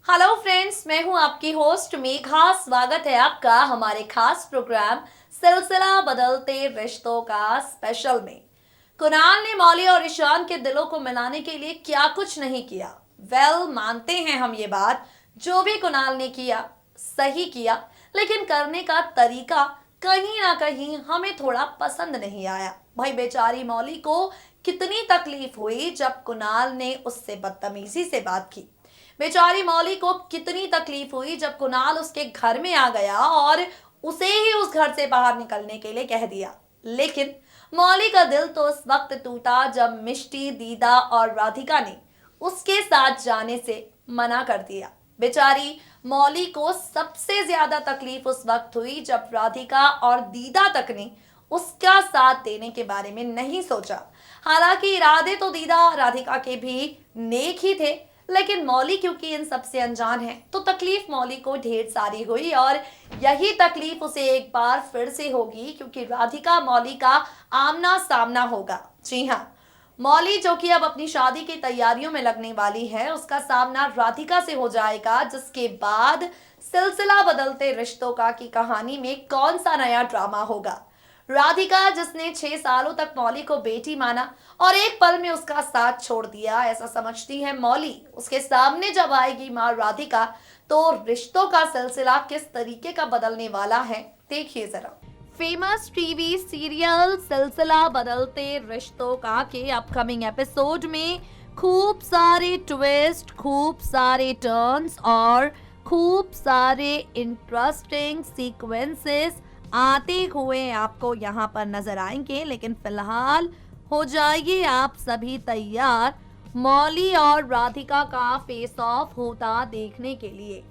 Hello friends, मैं हूं आपकी होस्ट मेघा। स्वागत है आपका हमारे खास प्रोग्राम सिलसिला बदलते रिश्तों का स्पेशल में। कुणाल ने मौली और ईशान के दिलों को मिलाने के लिए क्या कुछ नहीं किया। मानते हैं हम ये बात, जो भी कुणाल ने किया सही किया, लेकिन करने का तरीका कहीं ना कहीं हमें थोड़ा पसंद नहीं आया। भाई बेचारी मौली को कितनी तकलीफ हुई जब कुणाल ने उससे बदतमीजी से बात की। बेचारी मौली को कितनी तकलीफ हुई जब कुणाल उसके घर में आ गया और उसे ही उस घर से बाहर निकलने के लिए कह दिया। लेकिन मौली का दिल तो उस वक्त टूटा जब मिष्टी, दीदा और राधिका ने उसके साथ जाने से मना कर दिया। बेचारी मौली को सबसे ज्यादा तकलीफ उस वक्त हुई जब राधिका और दीदा तक ने उसका साथ देने के बारे में नहीं सोचा। हालांकि इरादे तो दीदा राधिका के भी नेक ही थे, लेकिन मौली क्योंकि इन सबसे अनजान है तो तकलीफ मौली को ढेर सारी हुई। और यही तकलीफ उसे एक बार फिर से होगी क्योंकि राधिका मौली का आमना सामना होगा। जी हाँ, मौली जो कि अब अपनी शादी की तैयारियों में लगने वाली है, उसका सामना राधिका से हो जाएगा, जिसके बाद सिलसिला बदलते रिश्तों का की कहानी में कौन सा नया ड्रामा होगा। राधिका जिसने 6 सालों तक मौली को बेटी माना और एक पल में उसका साथ छोड़ दिया, ऐसा समझती है मौली, उसके सामने जब आएगी माँ राधिका तो रिश्तों का सिलसिला किस तरीके का बदलने वाला है, देखिए जरा। फेमस टीवी सीरियल सिलसिला बदलते रिश्तों का के अपकमिंग एपिसोड में खूब सारे ट्विस्ट, खूब सारे टर्न्स और खूब सारे इंटरेस्टिंग सीक्वेंसेस आते हुए आपको यहाँ पर नजर आएंगे। लेकिन फिलहाल हो जाइए आप सभी तैयार मौली और राधिका का फेस ऑफ होता देखने के लिए।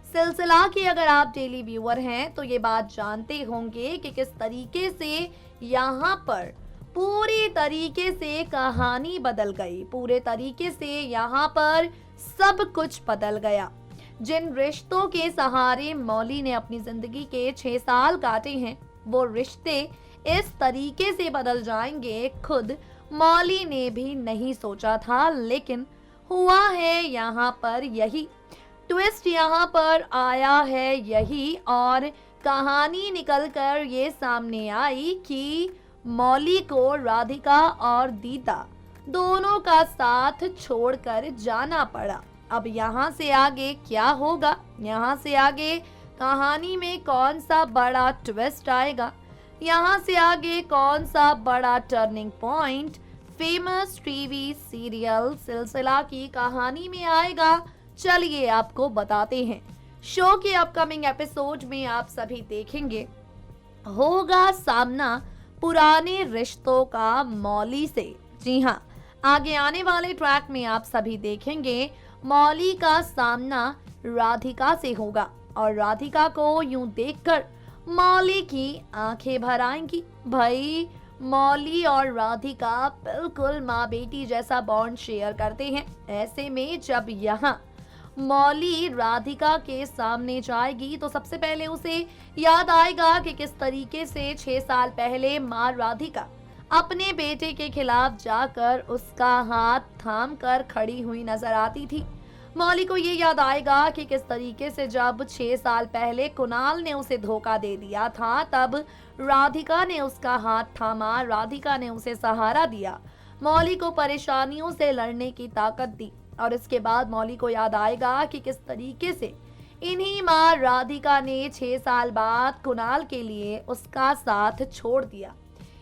सिलसिला की अगर आप डेली व्यूअर हैं तो ये बात जानते होंगे कि किस तरीके से यहाँ पर पूरी तरीके से कहानी बदल गई, पूरे तरीके से यहाँ पर सब कुछ बदल गया। जिन रिश्तों के सहारे मौली ने अपनी जिंदगी के 6 साल काटे हैं, वो रिश्ते इस तरीके से बदल जाएंगे खुद मौली ने भी नहीं सोचा था। लेकिन हुआ है यहाँ पर यही, ट्विस्ट यहाँ पर आया है यही, और कहानी निकल कर ये सामने आई कि मौली को राधिका और दीदा दोनों का साथ छोड़कर जाना पड़ा। अब यहाँ से आगे क्या होगा, यहाँ से आगे कहानी में कौन सा बड़ा ट्विस्ट आएगा, यहाँ से आगे कौन सा बड़ा turning point famous TV serial सिलसिला की कहानी में आएगा, चलिए आपको बताते हैं। शो के अपकमिंग एपिसोड में आप सभी देखेंगे होगा सामना पुराने रिश्तों का मौली से। जी हाँ, आगे आने वाले ट्रैक में आप सभी देखेंगे मौली का सामना राधिका से होगा और राधिका को यूं देखकर मौली की आंखें भर आएंगी। भाई मौली और राधिका बिल्कुल माँ बेटी जैसा बॉन्ड शेयर करते हैं। ऐसे में जब यहाँ मौली राधिका के सामने जाएगी तो सबसे पहले उसे याद आएगा कि किस तरीके से 6 साल पहले माँ राधिका अपने बेटे के खिलाफ जाकर उसका हाथ थाम कर खड़ी हुई नजर आती थी। मौली को ये याद आएगा कि किस तरीके से जब 6 साल पहले कुणाल ने उसे धोखा दे दिया था, तब राधिका ने उसका हाथ थामा, राधिका ने उसे सहारा दिया, मौली को परेशानियों से लड़ने की ताकत दी। और इसके बाद मौली को याद आएगा कि किस तरीके से इन्हीं माँ राधिका ने 6 साल बाद कुणाल के लिए उसका साथ छोड़ दिया।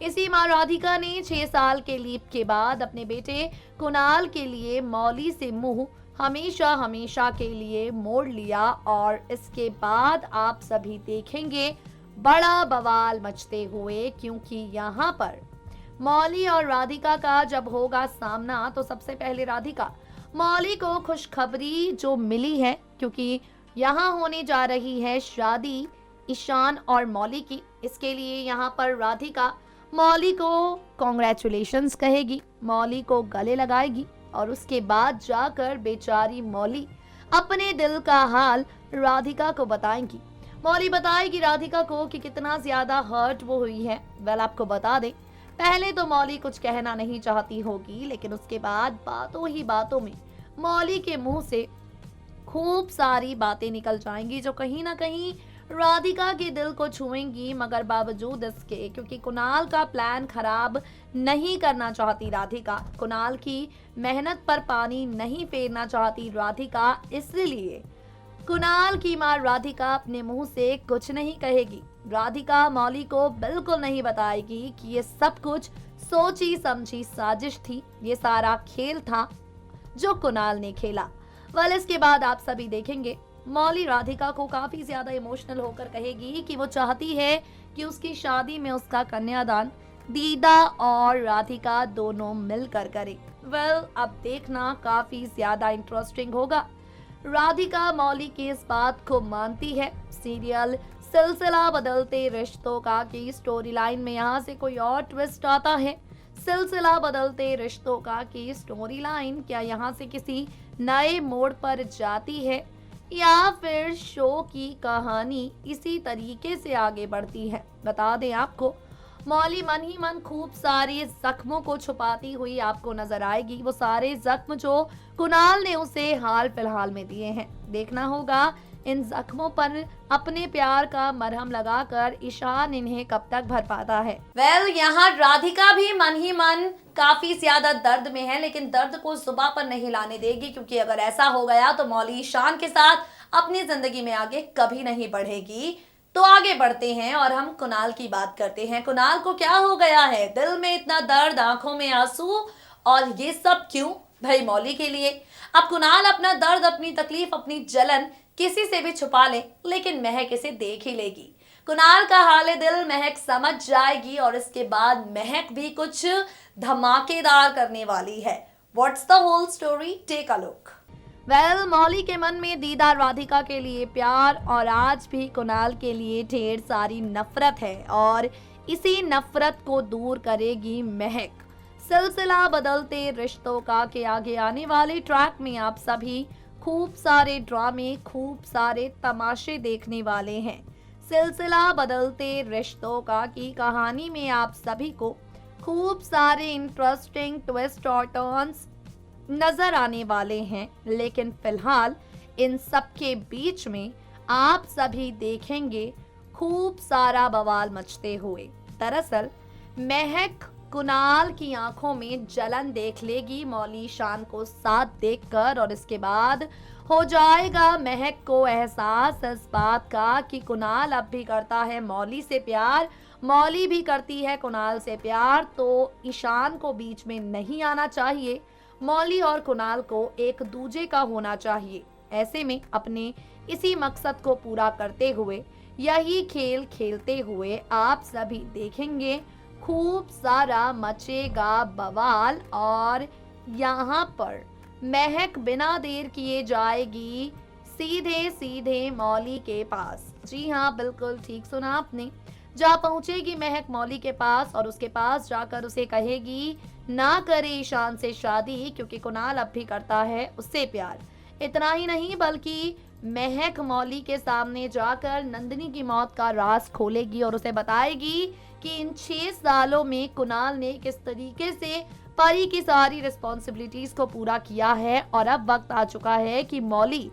इसी माँ राधिका ने 6 साल के लीप के बाद अपने बेटे कुणाल के लिए मौली से मुंह हमेशा हमेशा के लिए मोड़ लिया। और इसके बाद आप सभी देखेंगे बड़ा बवाल मचते हुए, क्योंकि यहाँ पर मौली और राधिका का जब होगा सामना तो सबसे पहले राधिका मौली को खुशखबरी जो मिली है, क्योंकि यहाँ होने जा रही है शादी ईशान और मौली की। इसके लिए यहाँ पर राधिका मौली को कॉन्ग्रेचुलेशंस कहेगी, मौली को गले लगाएगी और उसके बाद जाकर बेचारी मौली अपने दिल का हाल राधिका को बताएंगी। मौली बताएगी राधिका को कि कितना ज्यादा हर्ट वो हुई है। आपको बता दें, पहले तो मौली कुछ कहना नहीं चाहती होगी, लेकिन उसके बाद बातों ही बातों में मौली के मुंह से खूब सारी बातें निकल जाएंगी जो कहीं ना कहीं राधिका के दिल को छुएंगी, मगर बावजूद इसके, क्योंकि कुणाल का प्लान खराब नहीं करना चाहती राधिका, कुणाल की मेहनत पर पानी नहीं फेरना चाहती राधिका, इसलिए कुणाल की मां राधिका अपने मुंह से कुछ नहीं कहेगी। राधिका मौली को बिल्कुल नहीं बताएगी कि ये सब कुछ सोची समझी साजिश थी, ये सारा खेल था जो कुणाल ने खेला। वेल, इसके बाद आप सभी देखेंगे मौली राधिका को काफी ज्यादा इमोशनल होकर कहेगी कि वो चाहती है कि उसकी शादी में उसका कन्यादान दीदा और राधिका दोनों मिलकर करे। वेल, अब देखना काफी ज्यादा इंटरेस्टिंग होगा। राधिका मौली की इस बात को मानती है। सीरियल सिलसिला बदलते रिश्तों का की स्टोरी लाइन में यहाँ से कोई और ट्विस्ट आता है। सिलसिला बदलते रिश्तों का की स्टोरी लाइन क्या यहाँ से किसी नए मोड़ पर जाती है, या फिर शो की कहानी इसी तरीके से आगे बढ़ती है? बता दें आपको, मौली मन ही मन खूब सारे जख्मों को छुपाती हुई आपको नजर आएगी। वो सारे जख्म जो कुणाल ने उसे हाल फिलहाल में दिए हैं, देखना होगा इन जख्मों पर अपने प्यार का मरहम लगाकर ईशान इन्हें कब तक भर पाता है। वेल, यहाँ राधिका भी मन ही मन काफी ज्यादा दर्द में है, लेकिन दर्द को जुबां पर नहीं लाने देगी, क्योंकि अगर ऐसा हो गया तो मौली ईशान के साथ अपनी जिंदगी में आगे कभी नहीं बढ़ेगी। तो आगे बढ़ते हैं और हम कुणाल की बात करते हैं। कुणाल को क्या हो गया है? दिल में इतना दर्द, आंखों में आंसू, और ये सब क्यों? भाई मौली के लिए। अब कुणाल अपना दर्द, अपनी तकलीफ, अपनी जलन किसी से भी छुपा ले, लेकिन महक इसे देख ही लेगी। कुणाल का हाल दिल महक समझ जाएगी और इसके बाद महक भी कुछ धमाकेदार करने वाली है। What's the whole story? Take a look. Well, Mauli के मन में दीदा राधिका के लिए प्यार और आज भी कुणाल के लिए ढेर सारी नफरत है, और इसी नफरत को दूर करेगी महक। सिलसिला बदलते रिश्तों का के आगे आने वाले ट्रैक में आप सभी खूब सारे ड्रामे, खूब सारे तमाशे देखने वाले हैं। सिलसिला बदलते रिश्तों का की कहानी में आप सभी को खूब सारे इंटरेस्टिंग ट्विस्ट और टर्न्स नजर आने वाले हैं, लेकिन फिलहाल इन सब के बीच में आप सभी देखेंगे खूब सारा बवाल मचते हुए। दरअसल महक कुणाल की आंखों में जलन देख लेगी मौली ईशान को साथ देखकर, और इसके बाद हो जाएगा महक को एहसास इस बात का कि कुणाल अब भी करता है मौली से प्यार, मौली भी करती है कुणाल से प्यार, तो ईशान को बीच में नहीं आना चाहिए। मौली और कुणाल को एक दूजे का होना चाहिए। ऐसे में अपने इसी मकसद को पूरा करते हुए, यही खेल खेलते हुए आप सभी देखेंगे खूब सारा मचेगा बवाल, और यहाँ पर महक बिना देर किए जाएगी सीधे सीधे मौली के पास। जी हाँ, बिल्कुल ठीक सुना आपने। जा पहुंचेगी महक मौली के पास और उसके पास जाकर उसे कहेगी ना करे ईशान से शादी, क्योंकि कुणाल अब भी करता है उससे प्यार। इतना ही नहीं, बल्कि महक मौली के सामने जाकर नंदिनी की मौत का राज खोलेगी और उसे बताएगी कि इन 6 सालों में कुणाल ने किस तरीके से परी की सारी रिस्पॉन्सिबिलिटीज को पूरा किया है, और अब वक्त आ चुका है कि मौली,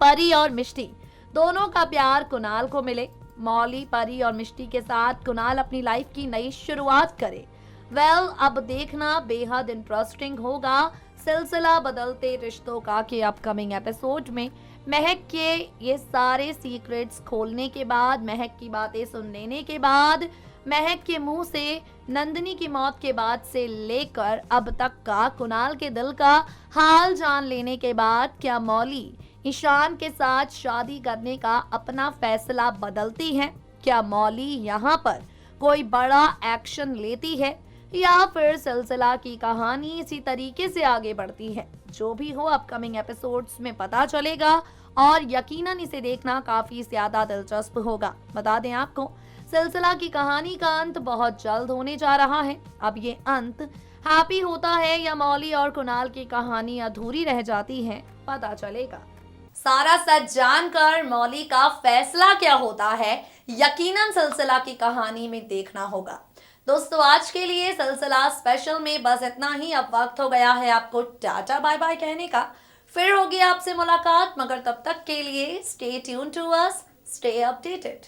परी और मिष्टी दोनों का प्यार कुणाल को मिले। मौली, परी और मिष्टी के साथ कुणाल अपनी लाइफ की नई शुरुआत करे। वेल, अब देखना बेहद इंटरेस्टिंग होगा सिलसिला बदलते रिश्तों का के अपकमिंग एपिसोड में। महक के ये सारे सीक्रेट्स खोलने के बाद, महक की बातें सुन लेने के बाद, महक के मुंह से नंदिनी की मौत के बाद से लेकर अब तक का कुणाल के दिल का हाल जान लेने के बाद, क्या मौली ईशान के साथ शादी करने का अपना फैसला बदलती है? क्या मौली यहाँ पर कोई बड़ा एक्शन लेती है, या फिर सिलसिला की कहानी इसी तरीके से आगे बढ़ती है? जो भी हो, अपकमिंग एपिसोड्स में पता चलेगा, और यकीनन इसे देखना काफी ज्यादा दिलचस्प होगा। बता दें आपको, सिलसिला की कहानी का अंत बहुत जल्द होने जा रहा है। अब ये अंत हैप्पी होता है या मौली और कुणाल की कहानी अधूरी रह जाती है, पता चलेगा। सारा सच जानकर मौली का फैसला क्या होता है, यकीनन सिलसिला की कहानी में देखना होगा। दोस्तों, आज के लिए सिलसिला स्पेशल में बस इतना ही। अब वक्त हो गया है आपको टाटा बाय बाय कहने का। फिर होगी आपसे मुलाकात, मगर तब तक के लिए stay tuned to us, stay updated.